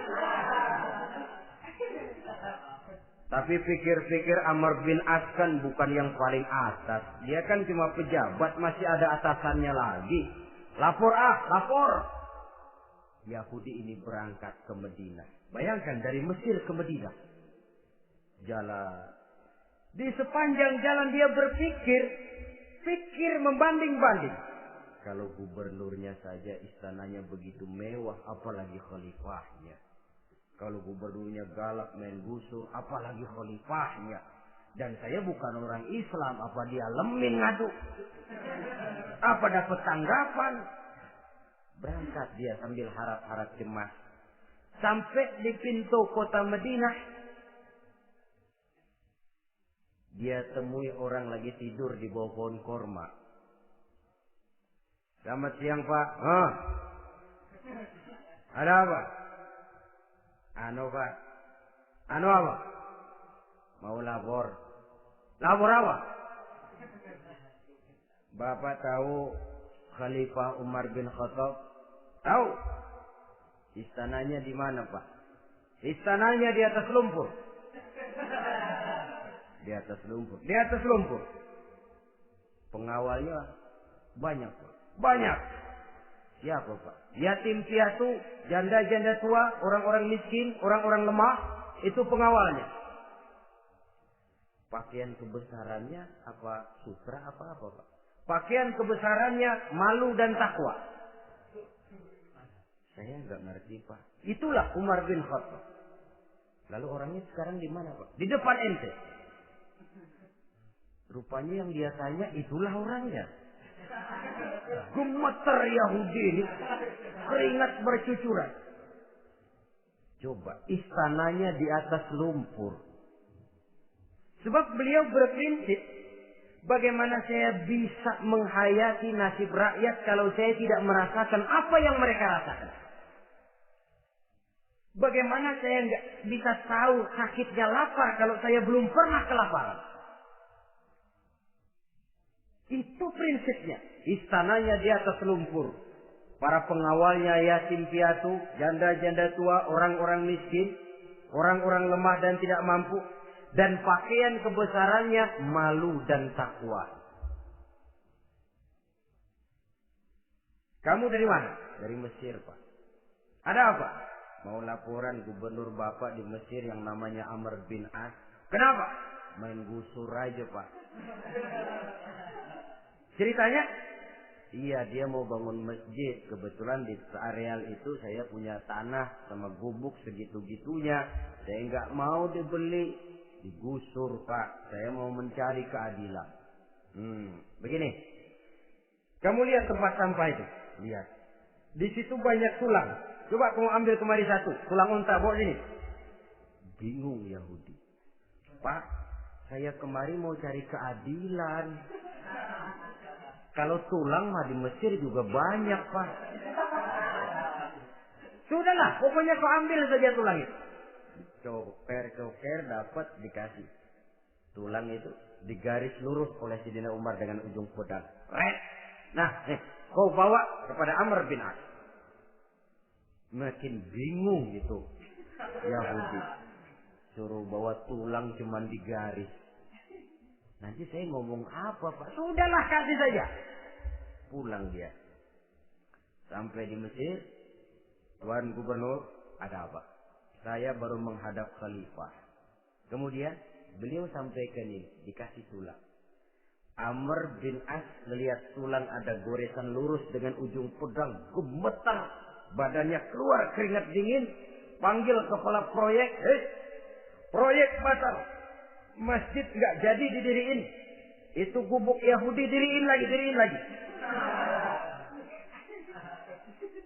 Tapi pikir-pikir Amr bin As kan bukan yang paling atas. Dia kan cuma pejabat, masih ada atasannya lagi. Lapor lapor. Yahudi ini berangkat ke Madinah. Bayangkan dari Mesir ke Madinah. Jalan. Di sepanjang jalan dia berpikir. Pikir membanding-banding. Kalau gubernurnya saja istananya begitu mewah, apalagi khalifahnya. Kalau gubernurnya galak main gusur, apalagi khalifahnya. Dan saya bukan orang Islam, apa dia lemin ngadu? Apa dapat tanggapan? Berangkat dia sambil harap-harap cemas. Sampai di pintu kota Madinah. Dia temui orang lagi tidur di bawah pohon korma. Selamat siang, Pak. Ada apa? Pak. Apa? Mau lapor. Lapor apa? Bapak tahu Khalifah Umar bin Khattab? Tahu? Istananya di mana, Pak? Istananya di atas lumpur. Di atas lumpur. Di atas lumpur. Pengawalnya banyak, Pak. Banyak. Siapa, Pak? Yatim piatu, janda-janda tua, orang-orang miskin, orang-orang lemah, itu pengawalnya. Pakaian kebesarannya apa sutra apa, Pak? Pakaian kebesarannya malu dan takwa. Saya nggak ngerti, Pak. Itulah Umar bin Khattab. Lalu orangnya sekarang di mana, Pak? Di depan ente. Rupanya yang dia tanya itulah orangnya. Gemeter Yahudi ini, keringat bercucuran. Coba, istananya di atas lumpur. Sebab beliau berprinsip, bagaimana saya bisa menghayati nasib rakyat kalau saya tidak merasakan apa yang mereka rasakan. Bagaimana saya nggak bisa tahu sakitnya lapar kalau saya belum pernah kelaparan. Itu prinsipnya. Istananya di atas lumpur. Para pengawalnya yatim piatu, janda-janda tua, orang-orang miskin, orang-orang lemah dan tidak mampu. Dan pakaian kebesarannya malu dan takwa. Kamu dari mana? Dari Mesir, Pak. Ada apa? Mau laporan gubernur Bapak di Mesir yang namanya Amr bin As. Kenapa? Main gusur aja, Pak. Ceritanya? Iya, dia mau bangun masjid. Kebetulan di areal itu saya punya tanah sama gubuk segitu-gitunya. Saya nggak mau dibeli, digusur, Pak. Saya mau mencari keadilan. Begini. Kamu lihat tempat sampah itu? Lihat. Di situ banyak tulang. Coba kamu ambil kemari satu. Tulang unta, bawa sini. Bingung Yahudi. Pak, saya kemari mau cari keadilan. Kalau tulang mah di Mesir juga banyak, Pak. Sudahlah, pokoknya kau ambil saja tulang itu. Coker dapat dikasih. Tulang itu digaris lurus oleh Sidina Umar dengan ujung pedang. Nah, kau bawa kepada Amr bin As. Makin bingung itu Yahudi. Suruh bawa tulang cuman digaris. Nanti saya ngomong apa, Pak? Sudahlah, kasih saja. Pulang dia. Sampai di Mesir. Tuan Gubernur, ada apa? Saya baru menghadap Khalifah. Kemudian beliau sampaikan ini. Dikasih tulang. Amr bin As melihat tulang ada goresan lurus dengan ujung pedang. Gemetar. Badannya keluar keringat dingin. Panggil kepala proyek. Proyek batal. Masjid nggak jadi didiriin. Itu gubuk Yahudi diriin lagi.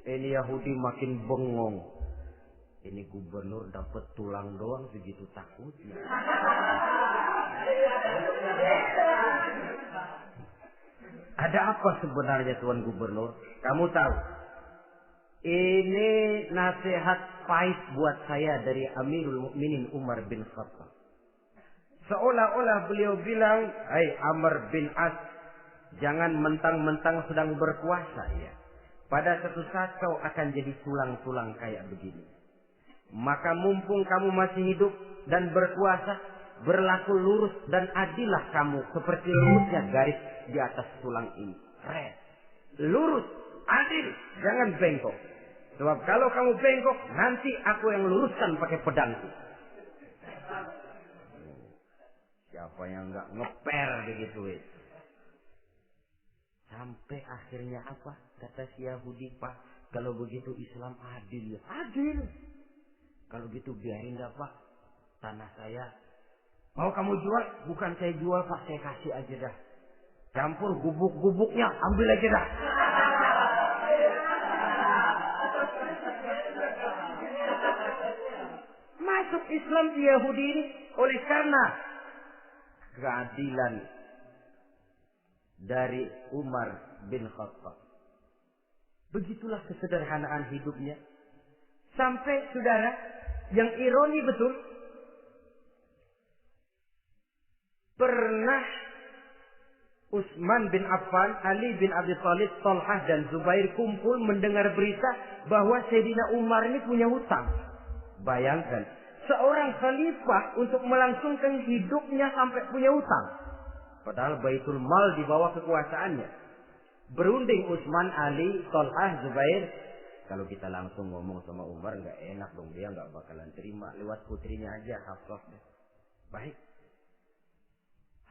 Ini Yahudi makin bengong. Ini gubernur dapat tulang doang segitu takutnya. Ada apa sebenarnya Tuan Gubernur? Kamu tahu? Ini nasihat pahit buat saya dari Amirul Mukminin Umar bin Khattab. Seolah-olah beliau bilang, "Hai Amr bin As, jangan mentang-mentang sedang berkuasa ya. Pada suatu saat kau akan jadi tulang-tulang kayak begini. Maka mumpung kamu masih hidup dan berkuasa, berlaku lurus dan adillah kamu seperti lurusnya garis di atas tulang ini. Lurus, adil, jangan bengkok. Sebab kalau kamu bengkok, nanti aku yang luruskan pakai pedangku. Siapa yang nggak ngeper begitu? Sampai akhirnya apa? Kata si Yahudi, Pak, kalau begitu Islam adil ya? Adil. Kalau gitu biarin dah Pak, tanah saya. Mau kamu jual? Bukan saya jual Pak, saya kasih aja dah. Campur gubuk-gubuknya, ambil aja dah. Masuk Islam di Yahudi ini oleh karena keadilan dari Umar bin Khattab. Begitulah kesederhanaan hidupnya. Sampai saudara, yang ironi betul, pernah Utsman bin Affan, Ali bin Abi Thalib, Thalhah dan Zubair kumpul mendengar berita bahwa Sayyidina Umar ini punya hutang. Bayangkan, seorang khalifah untuk melangsungkan hidupnya sampai punya hutang. Padahal Baitul Mal di bawah kekuasaannya. Berunding Utsman, Ali, Thalhah, Zubair. Kalau kita langsung ngomong sama Umar nggak enak dong, dia nggak bakalan terima. Lewat putrinya aja, Hafsah. Baik.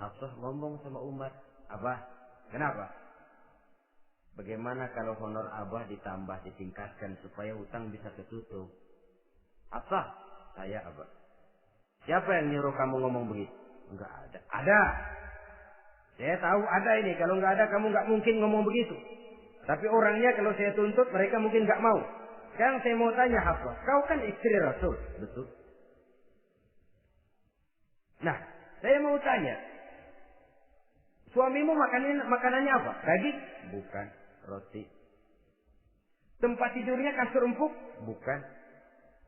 Hafsah ngomong sama Umar, Abah, kenapa? Bagaimana kalau honor Abah ditambah, ditingkatkan supaya hutang bisa ketutup? Hafsah, saya Abah. Siapa yang nyuruh kamu ngomong begitu? Enggak ada. Ada. Saya tahu ada ini. Kalau enggak ada, kamu enggak mungkin ngomong begitu. Tapi orangnya kalau saya tuntut, mereka mungkin enggak mau. Sekarang saya mau tanya Hafsah, kau kan istri Rasul, betul? Nah, saya mau tanya, suamimu makanannya apa? Daging? Bukan. Roti. Tempat tidurnya kasur empuk? Bukan.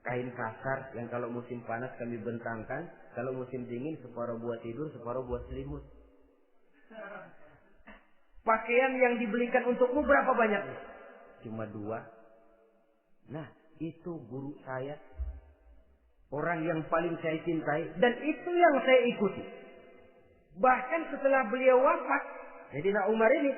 Kain kasar yang kalau musim panas kami bentangkan, kalau musim dingin separuh buat tidur, separuh buat selimut. Pakaian yang dibelikan untukmu berapa banyaknya? Cuma 2. Nah, itu guru saya. Orang yang paling saya cintai. Dan itu yang saya ikuti. Bahkan setelah beliau wafat, Sayyidina Umar ini,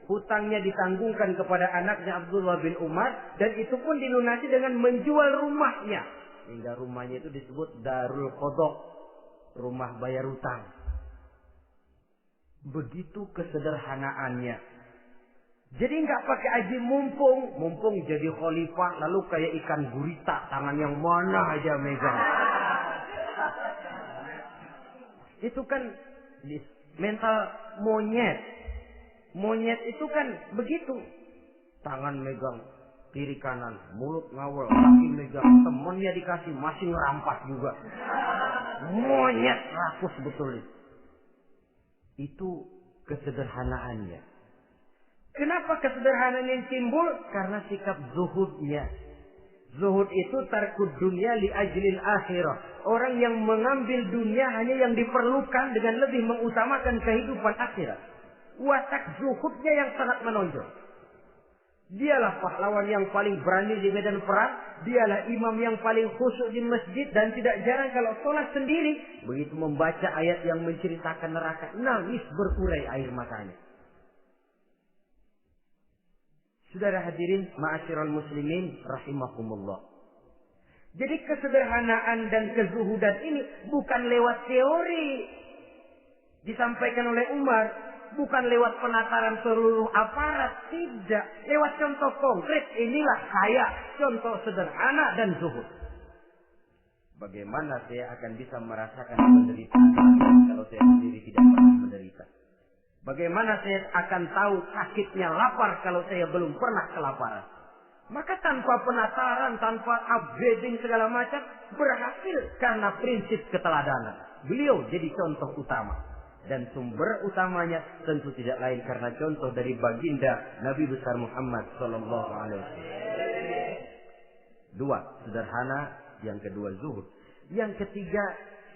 hutangnya ditanggungkan kepada anaknya Abdullah bin Umar. Dan itu pun dilunasi dengan menjual rumahnya. Hingga rumahnya itu disebut Darul Qadha, rumah bayar hutang. Begitu kesederhanaannya. Jadi nggak pakai aji mumpung jadi khalifah lalu kayak ikan gurita, tangan yang mana aja megang. Itu kan mental monyet. Monyet itu kan begitu. Tangan megang kiri kanan, mulut ngawal, kaki megang, temennya dikasih masih ngerampas juga. Monyet rakus betul itu. Itu kesederhanaannya. Kenapa kesederhanaan yang timbul? Karena sikap zuhudnya. Zuhud itu tarkud dunia li ajlil akhirah. Orang yang mengambil dunia hanya yang diperlukan dengan lebih mengutamakan kehidupan akhirat. Watak zuhudnya yang sangat menonjol. Dialah pahlawan yang paling berani di medan perang. Dialah imam yang paling khusyuk di masjid. Dan tidak jarang kalau sholat sendiri, begitu membaca ayat yang menceritakan neraka, nangis berurai air matanya. Saudara hadirin ma'asyiral muslimin rahimakumullah. Jadi kesederhanaan dan kezuhudan ini bukan lewat teori disampaikan oleh Umar. Bukan lewat penataran seluruh aparat. Tidak. Lewat contoh konkret. Inilah saya. Contoh sederhana dan zuhud. Bagaimana saya akan bisa merasakan penderitaan kalau saya sendiri tidak pernah menderita? Bagaimana saya akan tahu sakitnya lapar kalau saya belum pernah kelaparan? Maka tanpa penataran, tanpa upgrading segala macam, berhasil karena prinsip keteladanan. Beliau jadi contoh utama. Dan sumber utamanya tentu tidak lain karena contoh dari baginda Nabi besar Muhammad sallallahu alaihi wasallam. 2, sederhana, yang kedua zuhud. Yang ketiga,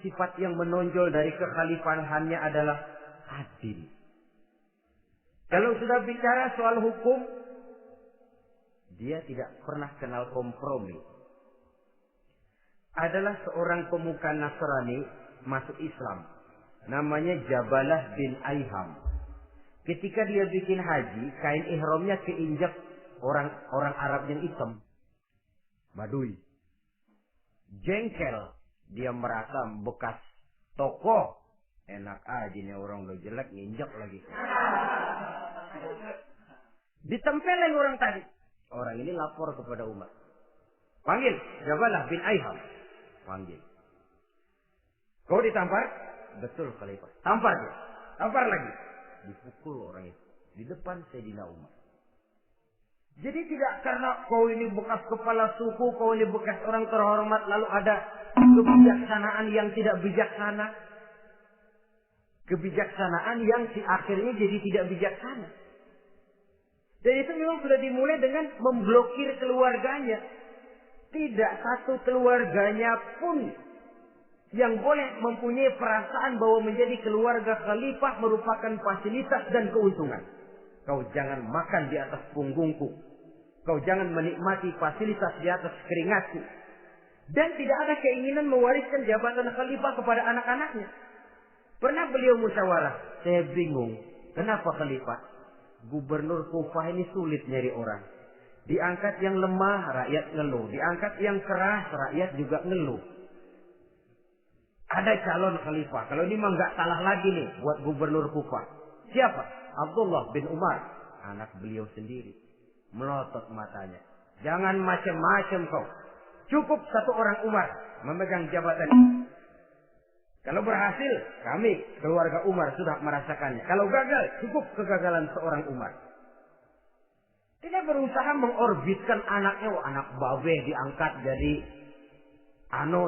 sifat yang menonjol dari kekhalifahannya adalah adil. Kalau sudah bicara soal hukum, dia tidak pernah kenal kompromi. Adalah seorang pemuka Nasrani masuk Islam. Namanya Jabalah bin Aiham. Ketika dia bikin haji, kain ihramnya keinjak orang Arab yang hitam. Badui. Jengkel. Dia merasa bekas tokoh. Enak aja nih orang udah jelek nginjak lagi. Ditempelin orang tadi. Orang ini lapor kepada Umar. Panggil Jabalah bin Aiham. Panggil. Kau ditampar? Betul Khalifah. Tampar dia. Tampar lagi. Dipukul orang itu. Di depan Sayyidina Umar. Jadi tidak karena kau ini bekas kepala suku, kau ini bekas orang terhormat, lalu ada kebijaksanaan yang tidak bijaksana. Kebijaksanaan yang akhirnya jadi tidak bijaksana. Dan itu memang sudah dimulai dengan memblokir keluarganya. Tidak satu keluarganya pun yang boleh mempunyai perasaan bahwa menjadi keluarga khalifah merupakan fasilitas dan keuntungan. Kau jangan makan di atas punggungku. Kau jangan menikmati fasilitas di atas keringatku. Dan tidak ada keinginan mewariskan jabatan khalifah kepada anak-anaknya. Pernah beliau musyawarah. Saya bingung. Kenapa khalifah? Gubernur Kufah ini sulit nyari orang. Diangkat yang lemah, rakyat ngeluh. Diangkat yang keras, rakyat juga ngeluh. Ada calon khalifah. Kalau ini mah nggak salah lagi nih buat gubernur Kufah. Siapa? Abdullah bin Umar. Anak beliau sendiri. Melotot matanya. Jangan macam-macam kau. Cukup satu orang Umar memegang jabatan ini. Kalau berhasil, kami keluarga Umar sudah merasakannya. Kalau gagal, cukup kegagalan seorang Umar. Tidak berusaha mengorbitkan anaknya. Oh, anak babe diangkat jadi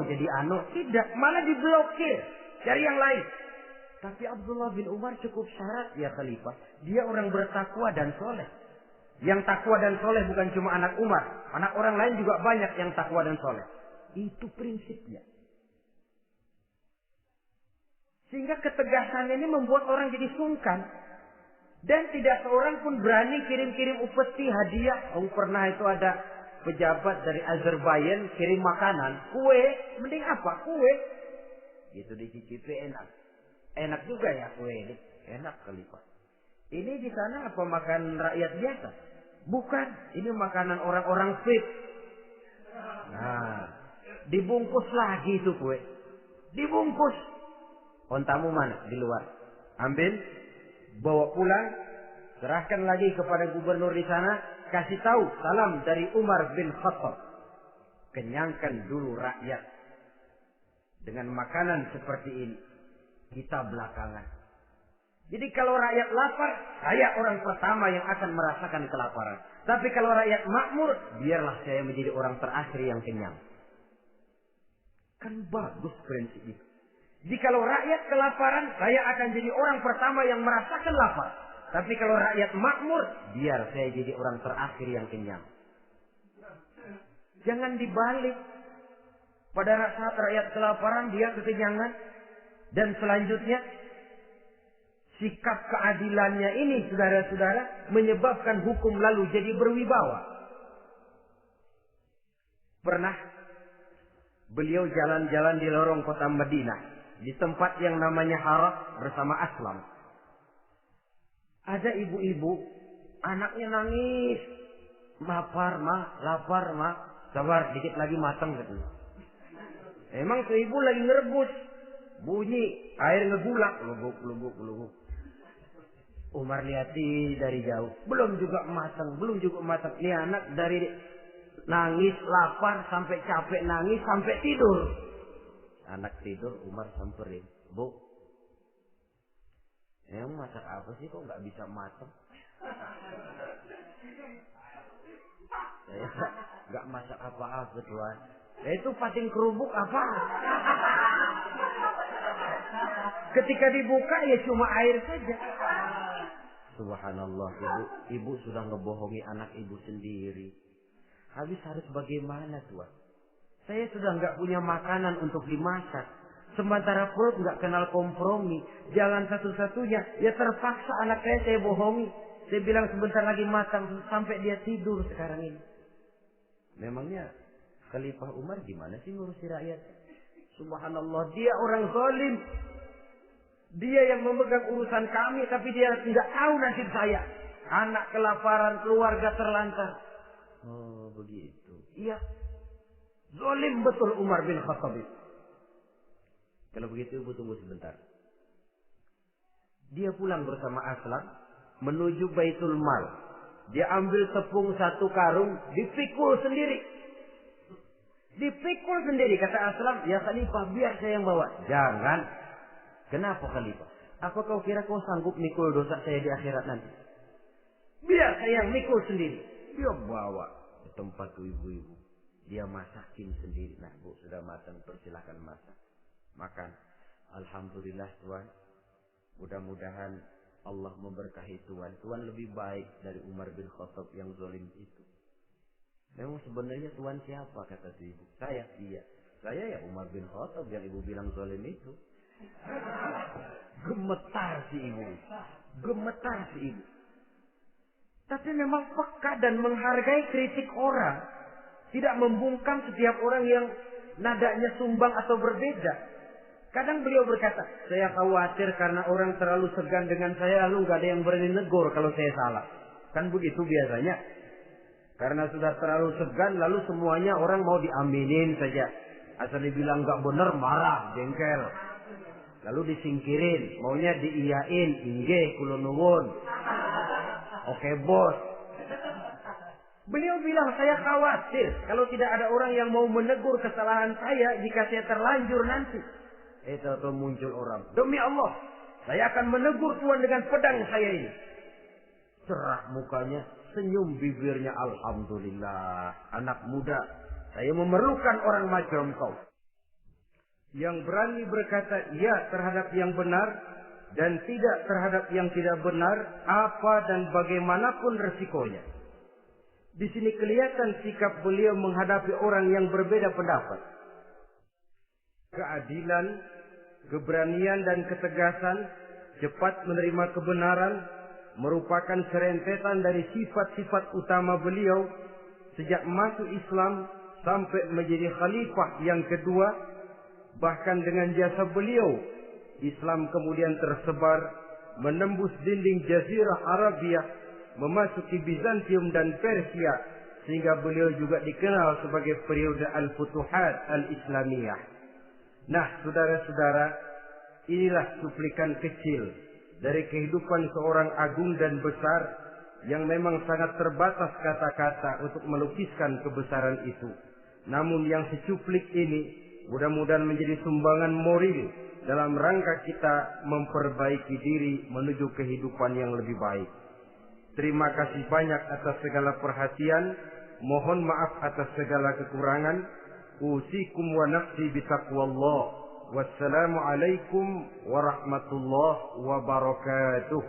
jadi ano. Tidak, malah diblokir. Cari yang lain. Tapi Abdullah bin Umar cukup syarat ya khalifah. Dia orang bertakwa dan soleh. Yang takwa dan soleh bukan cuma anak Umar. Anak orang lain juga banyak yang takwa dan soleh. Itu prinsipnya. Sehingga ketegasan ini membuat orang jadi sungkan. Dan tidak seorang pun berani kirim-kirim upeti hadiah. Oh, pernah itu ada pejabat dari Azerbaijan kirim makanan. Kue. Mending apa? Kue. Gitu dicicipi enak. Enak juga ya kue ini. Enak khalifah. Ini di sana apa makan rakyat biasa? Bukan. Ini makanan orang-orang fit. Nah. Dibungkus lagi itu kue. Dibungkus. Ontamu mana? Di luar. Ambil, bawa pulang, serahkan lagi kepada gubernur di sana, kasih tahu salam dari Umar bin Khattab. Kenyangkan dulu rakyat dengan makanan seperti ini. Kita belakangan. Jadi kalau rakyat lapar, saya orang pertama yang akan merasakan kelaparan. Tapi kalau rakyat makmur, biarlah saya menjadi orang terakhir yang kenyang. Kan bagus prinsip itu. Jikalau rakyat kelaparan, saya akan jadi orang pertama yang merasakan lapar. Tapi kalau rakyat makmur, biar saya jadi orang terakhir yang kenyang. Jangan dibalik. Pada saat rakyat kelaparan, dia kekenyangan. Dan selanjutnya, sikap keadilannya ini, saudara-saudara, menyebabkan hukum lalu jadi berwibawa. Pernah beliau jalan-jalan di lorong kota Madinah. Di tempat yang namanya Harah bersama Aslam. Ada ibu-ibu, anaknya nangis. Lapar ma. Sabar, dikit lagi matang katanya. Emang si ibu lagi ngerebus. Bunyi, air ngegulak. Luguk. Umar lihati dari jauh. Belum juga matang. Ini anak dari nangis, lapar, sampai capek nangis, sampai tidur. Anak tidur, Umar samperin. Bu, emang masak apa sih kok nggak bisa matang? Saya nggak masak apa-apa tuan. Itu pating kerupuk apa? Ketika dibuka ya cuma air saja. Subhanallah, ibu sudah ngebohongi anak ibu sendiri. Habis harus bagaimana tuan? Saya sudah nggak punya makanan untuk dimasak. Sementara perut nggak kenal kompromi. Jalan satu-satunya, ya terpaksa anak saya bohongi. Saya bilang sebentar lagi matang sampai dia tidur sekarang ini. Memangnya Khalifah Umar gimana sih ngurusi rakyat? Subhanallah, dia orang zalim. Dia yang memegang urusan kami, tapi dia tidak tahu nasib saya. Anak kelaparan, keluarga terlantar. Oh, begitu. Iya. Zalim betul Umar bin Khattab itu. Kalau begitu, Ibu tunggu sebentar. Dia pulang bersama Aslam menuju Baitul Mal. Dia ambil tepung 1 karung, dipikul sendiri. Dipikul sendiri, kata Aslam, ya Khalifah, biar saya yang bawa. Jangan. Kenapa Khalifah? Apa kau kira kau sanggup mikul dosa saya di akhirat nanti? Biar saya yang mikul sendiri. Dia bawa ke tempat ibu-ibu. Dia masakin sendiri. Nah, Bu, sudah matang, persilahkan masak. Makan. Alhamdulillah Tuan. Mudah-mudahan Allah memberkahi Tuan. Tuan lebih baik dari Umar bin Khattab yang zalim itu. Memang sebenarnya Tuan siapa, kata si ibu? Saya. Iya. Saya ya Umar bin Khattab yang ibu bilang zalim itu. Gemetar si ibu. Gemetar si ibu. Tapi memang peka dan menghargai kritik orang. Tidak membungkam setiap orang yang nadanya sumbang atau berbeda. Kadang beliau berkata, saya khawatir karena orang terlalu segan dengan saya, lalu gak ada yang berani negur kalau saya salah. Kan begitu biasanya. Karena sudah terlalu segan, lalu semuanya orang mau diaminin saja. Asal dibilang gak benar, marah, jengkel. Lalu disingkirin, maunya diiyain, inggih, kula nuwun. Oke bos. Beliau bilang, saya khawatir kalau tidak ada orang yang mau menegur kesalahan saya jika saya terlanjur nanti. Itu muncul orang. Demi Allah, saya akan menegur Tuhan dengan pedang saya ini. Cerah mukanya, senyum bibirnya. Alhamdulillah, anak muda, saya memerlukan orang macam kau. Yang berani berkata ya terhadap yang benar dan tidak terhadap yang tidak benar, apa dan bagaimanapun resikonya. Di sini kelihatan sikap beliau menghadapi orang yang berbeda pendapat. Keadilan, keberanian dan ketegasan, cepat menerima kebenaran, merupakan serentetan dari sifat-sifat utama beliau sejak masuk Islam sampai menjadi khalifah yang kedua. Bahkan dengan jasa beliau, Islam kemudian tersebar, menembus dinding Jazirah Arabia, memasuki Bizantium dan Persia, sehingga beliau juga dikenal sebagai periode Al-Futuhat Al-Islamiyah. Nah, saudara-saudara, inilah cuplikan kecil dari kehidupan seorang agung dan besar yang memang sangat terbatas kata-kata untuk melukiskan kebesaran itu. Namun yang secuplik ini mudah-mudahan menjadi sumbangan moral dalam rangka kita memperbaiki diri menuju kehidupan yang lebih baik. Terima kasih banyak atas segala perhatian. Mohon maaf atas segala kekurangan. Usikum wa nafsi bitaqwallah. Wassalamualaikum warahmatullahi wabarakatuh.